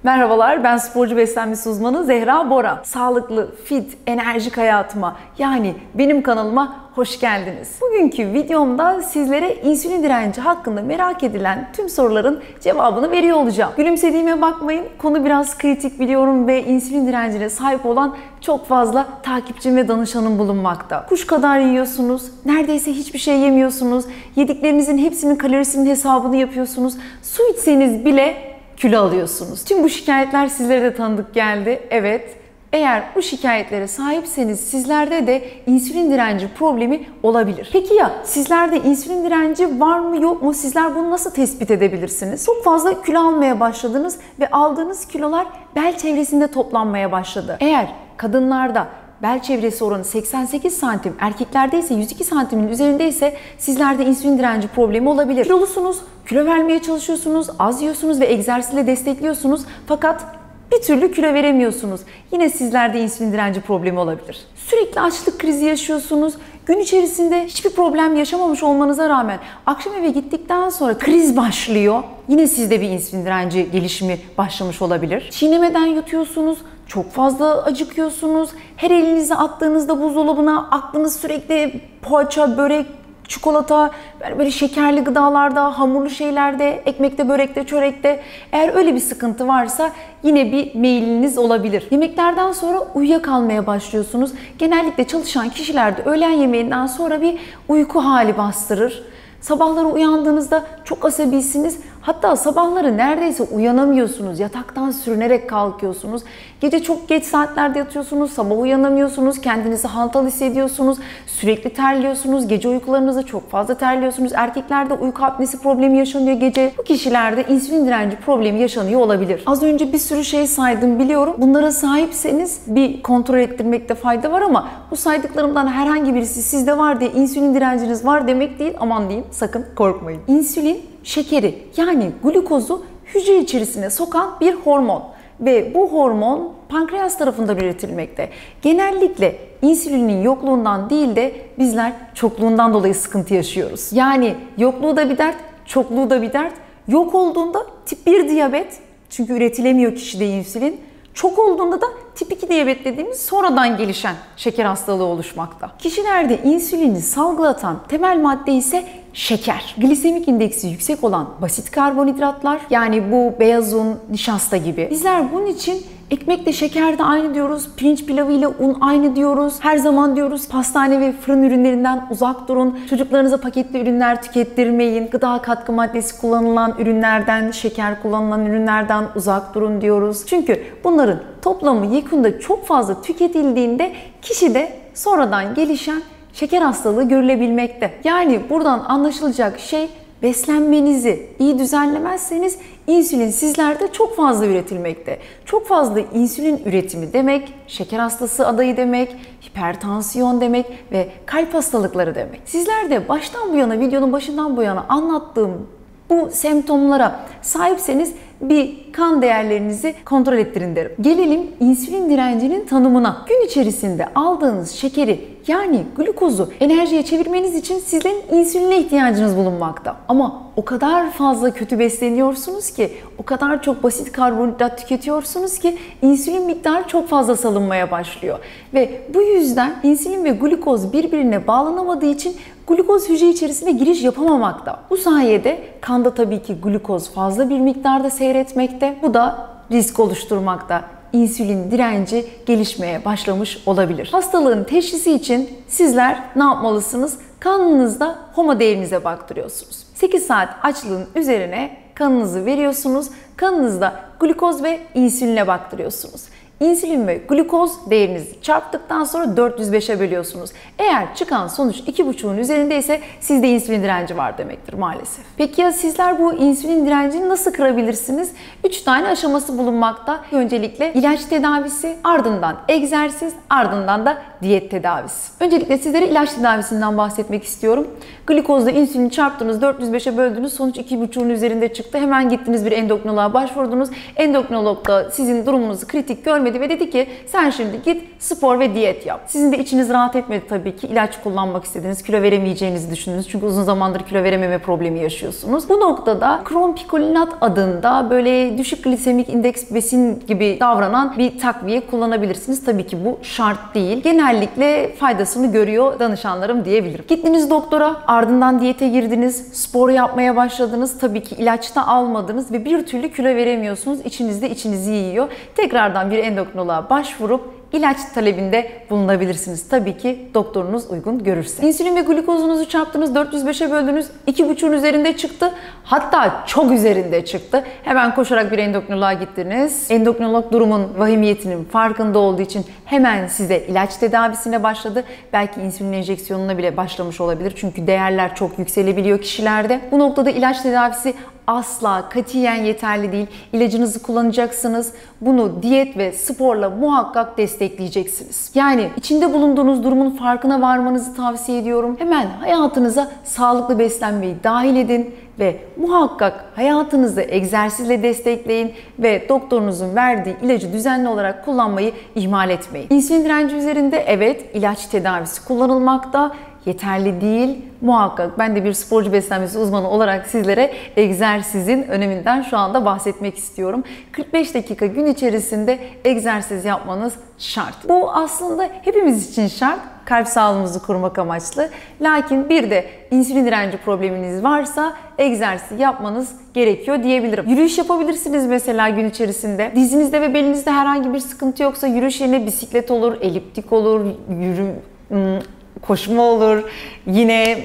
Merhabalar, ben sporcu beslenmesi uzmanı Zehra Bora. Sağlıklı, fit, enerjik hayatıma yani benim kanalıma hoş geldiniz. Bugünkü videomda sizlere insülin direnci hakkında merak edilen tüm soruların cevabını veriyor olacağım. Gülümsediğime bakmayın, konu biraz kritik biliyorum ve insülin direncine sahip olan çok fazla takipçim ve danışanım bulunmakta. Kuş kadar yiyorsunuz, neredeyse hiçbir şey yemiyorsunuz, yediklerinizin hepsinin kalorisinin hesabını yapıyorsunuz, su içseniz bile kilo alıyorsunuz. Tüm bu şikayetler sizlere de tanıdık geldi. Evet, eğer bu şikayetlere sahipseniz sizlerde de insülin direnci problemi olabilir. Peki ya sizlerde insülin direnci var mı yok mu? Sizler bunu nasıl tespit edebilirsiniz? Çok fazla kilo almaya başladınız ve aldığınız kilolar bel çevresinde toplanmaya başladı. Eğer kadınlarda bel çevresi oranı 88 santim, erkeklerde ise 102 santimin üzerindeyse sizlerde insülin direnci problemi olabilir. Kilolusunuz, kilo vermeye çalışıyorsunuz, az yiyorsunuz ve egzersizle destekliyorsunuz fakat bir türlü kilo veremiyorsunuz. Yine sizlerde insülin direnci problemi olabilir. Sürekli açlık krizi yaşıyorsunuz. Gün içerisinde hiçbir problem yaşamamış olmanıza rağmen akşam eve gittikten sonra kriz başlıyor. Yine sizde bir insülin direnci gelişimi başlamış olabilir. Çiğnemeden yutuyorsunuz. Çok fazla acıkıyorsunuz. Her elinizi attığınızda buzdolabına aklınız sürekli poğaça, börek, çikolata, böyle şekerli gıdalarda, hamurlu şeylerde, ekmekte, börekte, çörekte. Eğer öyle bir sıkıntı varsa yine bir meyliniz olabilir. Yemeklerden sonra uyuyakalmaya başlıyorsunuz. Genellikle çalışan kişilerde öğlen yemeğinden sonra bir uyku hali bastırır. Sabahları uyandığınızda çok asabisiniz. Hatta sabahları neredeyse uyanamıyorsunuz. Yataktan sürünerek kalkıyorsunuz. Gece çok geç saatlerde yatıyorsunuz. Sabah uyanamıyorsunuz. Kendinizi hantal hissediyorsunuz. Sürekli terliyorsunuz. Gece uykularınızda çok fazla terliyorsunuz. Erkeklerde uyku apnesi problemi yaşanıyor gece. Bu kişilerde insülin direnci problemi yaşanıyor olabilir. Az önce bir sürü şey saydım biliyorum. Bunlara sahipseniz bir kontrol ettirmekte fayda var ama bu saydıklarımdan herhangi birisi sizde var diye insülin direnciniz var demek değil. Aman diyeyim, sakın korkmayın. İnsülin şekeri yani glukozu hücre içerisine sokan bir hormon ve bu hormon pankreas tarafından üretilmekte. Genellikle insülinin yokluğundan değil de bizler çokluğundan dolayı sıkıntı yaşıyoruz. Yani yokluğu da bir dert, çokluğu da bir dert. Yok olduğunda tip 1 diyabet, çünkü üretilemiyor kişide insülin. Çok olduğunda da tip 2 diyabet dediğimiz sonradan gelişen şeker hastalığı oluşmakta. Kişilerde insülini salgılatan temel madde ise şeker. Glisemik indeksi yüksek olan basit karbonhidratlar, yani bu beyaz un, nişasta gibi. Bizler bunun için ekmekle şeker de aynı diyoruz, pirinç pilavı ile un aynı diyoruz. Her zaman diyoruz pastane ve fırın ürünlerinden uzak durun. Çocuklarınıza paketli ürünler tükettirmeyin. Gıda katkı maddesi kullanılan ürünlerden, şeker kullanılan ürünlerden uzak durun diyoruz. Çünkü bunların toplamı yekunda çok fazla tüketildiğinde kişide sonradan gelişen şeker hastalığı görülebilmekte. Yani buradan anlaşılacak şey, beslenmenizi iyi düzenlemezseniz insülin sizlerde çok fazla üretilmekte. Çok fazla insülin üretimi demek, şeker hastası adayı demek, hipertansiyon demek ve kalp hastalıkları demek. Sizler de baştan bu yana, videonun başından bu yana anlattığım bu semptomlara sahipseniz bir kan değerlerinizi kontrol ettirin derim. Gelelim insülin direncinin tanımına. Gün içerisinde aldığınız şekeri yani glukozu enerjiye çevirmeniz için sizlerin insüline ihtiyacınız bulunmakta. Ama o kadar fazla kötü besleniyorsunuz ki, o kadar çok basit karbonhidrat tüketiyorsunuz ki insülin miktarı çok fazla salınmaya başlıyor. Ve bu yüzden insülin ve glukoz birbirine bağlanamadığı için glukoz hücre içerisine giriş yapamamakta. Bu sayede kanda tabii ki glukoz fazla bir miktarda seyretmekte. Bu da risk oluşturmakta. İnsülin direnci gelişmeye başlamış olabilir. Hastalığın teşhisi için sizler ne yapmalısınız? Kanınızda HOMA değerinize baktırıyorsunuz. 8 saat açlığın üzerine kanınızı veriyorsunuz. Kanınızda glukoz ve insüline baktırıyorsunuz. İnsülin ve glukoz değerinizi çarptıktan sonra 405'e bölüyorsunuz. Eğer çıkan sonuç 2,5'un üzerindeyse sizde insülin direnci var demektir maalesef. Peki ya sizler bu insülin direncini nasıl kırabilirsiniz? 3 tane aşaması bulunmakta. Öncelikle ilaç tedavisi, ardından egzersiz, ardından da diyet tedavisi. Öncelikle sizlere ilaç tedavisinden bahsetmek istiyorum. Glukozla insülini çarptınız, 405'e böldünüz, sonuç 2,5'un üzerinde çıktı. Hemen gittiniz bir endokrinoloğa başvurdunuz. Endokrinolog da sizin durumunuzu kritik görmedi. görmedi ve dedi ki sen şimdi git spor ve diyet yap. Sizin de içiniz rahat etmedi tabii ki. İlaç kullanmak istediniz, kilo veremeyeceğinizi düşündünüz. Çünkü uzun zamandır kilo verememe problemi yaşıyorsunuz. Bu noktada krompikolinat adında böyle düşük glisemik indeks besin gibi davranan bir takviye kullanabilirsiniz. Tabii ki bu şart değil. Genellikle faydasını görüyor danışanlarım diyebilirim. Gittiniz doktora, ardından diyete girdiniz, spor yapmaya başladınız. Tabii ki ilaç da almadınız ve bir türlü kilo veremiyorsunuz. İçinizde içinizi yiyor. Tekrardan bir endokrinoloğa başvurup İlaç talebinde bulunabilirsiniz. Tabii ki doktorunuz uygun görürse. İnsülin ve glikozunuzu çarptınız, 405'e böldünüz, 2,5'un üzerinde çıktı. Hatta çok üzerinde çıktı. Hemen koşarak bir endokrinoloğa gittiniz. Endokrinolog durumun vahimiyetinin farkında olduğu için hemen size ilaç tedavisine başladı. Belki insülin enjeksiyonuna bile başlamış olabilir. Çünkü değerler çok yükselebiliyor kişilerde. Bu noktada ilaç tedavisi asla katiyen yeterli değil. İlacınızı kullanacaksınız. Bunu diyet ve sporla muhakkak destekleyeceksiniz. Yani içinde bulunduğunuz durumun farkına varmanızı tavsiye ediyorum. Hemen hayatınıza sağlıklı beslenmeyi dahil edin ve muhakkak hayatınızda egzersizle destekleyin ve doktorunuzun verdiği ilacı düzenli olarak kullanmayı ihmal etmeyin. İnsülin direnci üzerinde evet ilaç tedavisi kullanılmakta. Yeterli değil. Muhakkak ben de bir sporcu beslenmesi uzmanı olarak sizlere egzersizin öneminden şu anda bahsetmek istiyorum. 45 dakika gün içerisinde egzersiz yapmanız şart. Bu aslında hepimiz için şart. Kalp sağlığımızı korumak amaçlı. Lakin bir de insülin direnci probleminiz varsa egzersiz yapmanız gerekiyor diyebilirim. Yürüyüş yapabilirsiniz mesela gün içerisinde. Dizinizde ve belinizde herhangi bir sıkıntı yoksa yürüyüş yerine bisiklet olur, eliptik olur, koşma olur. Yine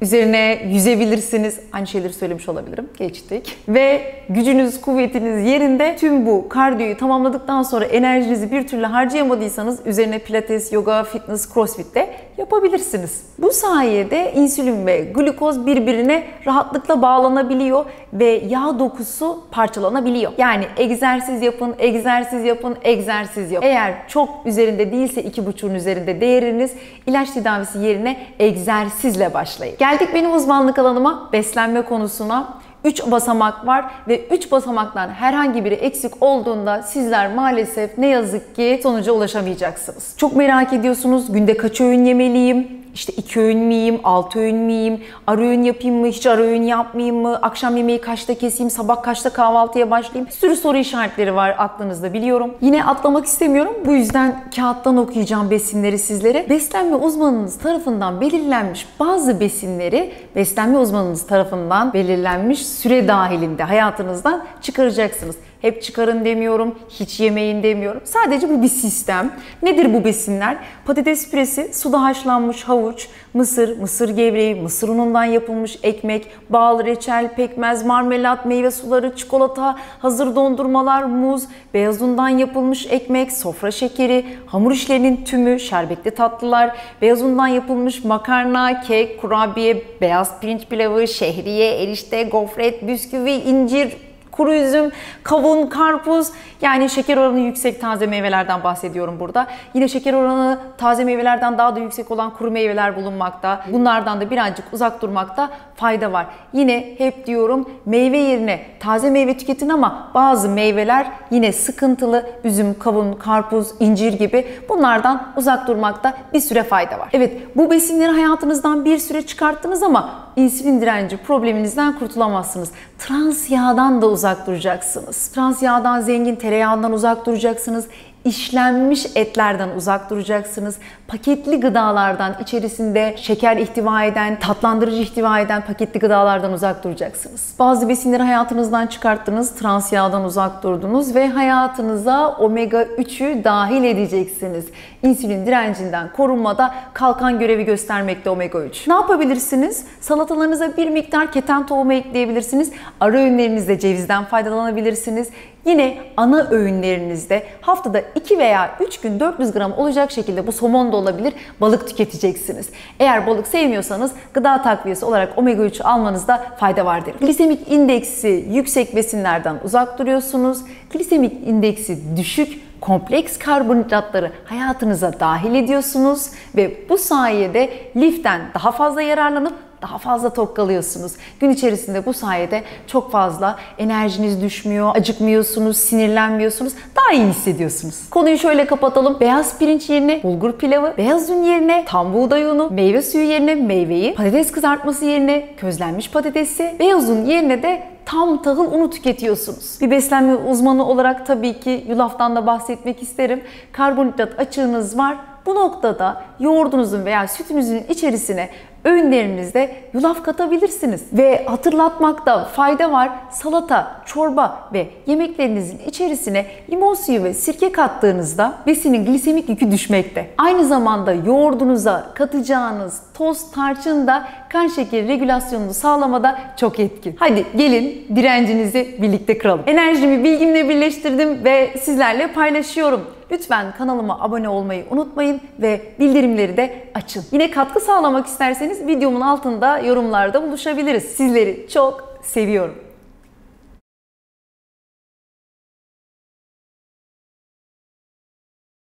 üzerine yüzebilirsiniz. Aynı şeyleri söylemiş olabilirim. Geçtik. Ve gücünüz, kuvvetiniz yerinde. Tüm bu kardiyoyu tamamladıktan sonra enerjinizi bir türlü harcayamadıysanız üzerine pilates, yoga, fitness, crossfit de yapabilirsiniz. Bu sayede insülin ve glukoz birbirine rahatlıkla bağlanabiliyor ve yağ dokusu parçalanabiliyor. Yani egzersiz yapın, egzersiz yapın, egzersiz yapın. Eğer çok üzerinde değilse 2,5'un üzerinde değeriniz, ilaç tedavisi yerine egzersizle başlayın. Geldik benim uzmanlık alanıma, beslenme konusuna. 3 basamak var ve 3 basamaktan herhangi biri eksik olduğunda sizler maalesef ne yazık ki sonuca ulaşamayacaksınız. Çok merak ediyorsunuz, günde kaç öğün yemeliyim? İşte 2 öğün mü yiyeyim, 6 öğün mü yiyeyim, ara öğün yapayım mı, hiç ara öğün yapmayayım mı, akşam yemeği kaçta keseyim, sabah kaçta kahvaltıya başlayayım? Bir sürü soru işaretleri var aklınızda biliyorum. Yine atlamak istemiyorum. Bu yüzden kağıttan okuyacağım besinleri sizlere. Beslenme uzmanınız tarafından belirlenmiş bazı besinleri beslenme uzmanınız tarafından belirlenmiş süre dahilinde hayatınızdan çıkaracaksınız. Hep çıkarın demiyorum, hiç yemeyin demiyorum. Sadece bu bir sistem. Nedir bu besinler? Patates püresi, suda haşlanmış havuç, mısır, mısır gevreği, mısır unundan yapılmış ekmek, bal, reçel, pekmez, marmelat, meyve suları, çikolata, hazır dondurmalar, muz, beyaz undan yapılmış ekmek, sofra şekeri, hamur işlerinin tümü, şerbetli tatlılar, beyaz undan yapılmış makarna, kek, kurabiye, beyaz pirinç pilavı, şehriye, erişte, gofret, bisküvi, incir, kuru üzüm, kavun, karpuz, yani şeker oranı yüksek taze meyvelerden bahsediyorum burada. Yine şeker oranı taze meyvelerden daha da yüksek olan kuru meyveler bulunmakta. Bunlardan da birazcık uzak durmakta fayda var. Yine hep diyorum meyve yerine taze meyve tüketin ama bazı meyveler yine sıkıntılı. Üzüm, kavun, karpuz, incir gibi bunlardan uzak durmakta bir süre fayda var. Evet, bu besinleri hayatınızdan bir süre çıkarttınız ama insülin direnci probleminizden kurtulamazsınız. Trans yağdan da uzak duracaksınız. Trans yağdan zengin tereyağından uzak duracaksınız. İşlenmiş etlerden uzak duracaksınız. Paketli gıdalardan, içerisinde şeker ihtiva eden, tatlandırıcı ihtiva eden paketli gıdalardan uzak duracaksınız. Bazı besinleri hayatınızdan çıkarttınız, trans yağdan uzak durdunuz ve hayatınıza omega 3'ü dahil edeceksiniz. İnsülin direncinden korunmada kalkan görevi göstermekte omega 3. Ne yapabilirsiniz? Salatalarınıza bir miktar keten tohumu ekleyebilirsiniz. Ara öğünlerinizde cevizden faydalanabilirsiniz. Yine ana öğünlerinizde haftada 2 veya 3 gün 400 gram olacak şekilde, bu somon da olabilir, balık tüketeceksiniz. Eğer balık sevmiyorsanız gıda takviyesi olarak omega 3 almanızda fayda var derim. Glisemik indeksi yüksek besinlerden uzak duruyorsunuz. Glisemik indeksi düşük kompleks karbonhidratları hayatınıza dahil ediyorsunuz ve bu sayede liften daha fazla yararlanıp daha fazla tok kalıyorsunuz. Gün içerisinde bu sayede çok fazla enerjiniz düşmüyor, acıkmıyorsunuz, sinirlenmiyorsunuz, daha iyi hissediyorsunuz. Konuyu şöyle kapatalım. Beyaz pirinç yerine bulgur pilavı, beyaz un yerine tam buğday unu, meyve suyu yerine meyveyi, patates kızartması yerine közlenmiş patatesi, beyaz un yerine de tam tahıl unu tüketiyorsunuz. Bir beslenme uzmanı olarak tabii ki yulaftan da bahsetmek isterim. Karbonhidrat açığınız var. Bu noktada yoğurdunuzun veya sütünüzün içerisine öğünlerinizde yulaf katabilirsiniz. Ve hatırlatmakta fayda var. Salata, çorba ve yemeklerinizin içerisine limon suyu ve sirke kattığınızda besinin glisemik yükü düşmekte. Aynı zamanda yoğurdunuza katacağınız toz, tarçın da kan şekeri regülasyonunu sağlamada çok etkin. Hadi gelin direncinizi birlikte kıralım. Enerjimi bilgimle birleştirdim ve sizlerle paylaşıyorum. Lütfen kanalıma abone olmayı unutmayın ve bildirimleri de açın. Yine katkı sağlamak isterseniz videomun altında yorumlarda buluşabiliriz. Sizleri çok seviyorum.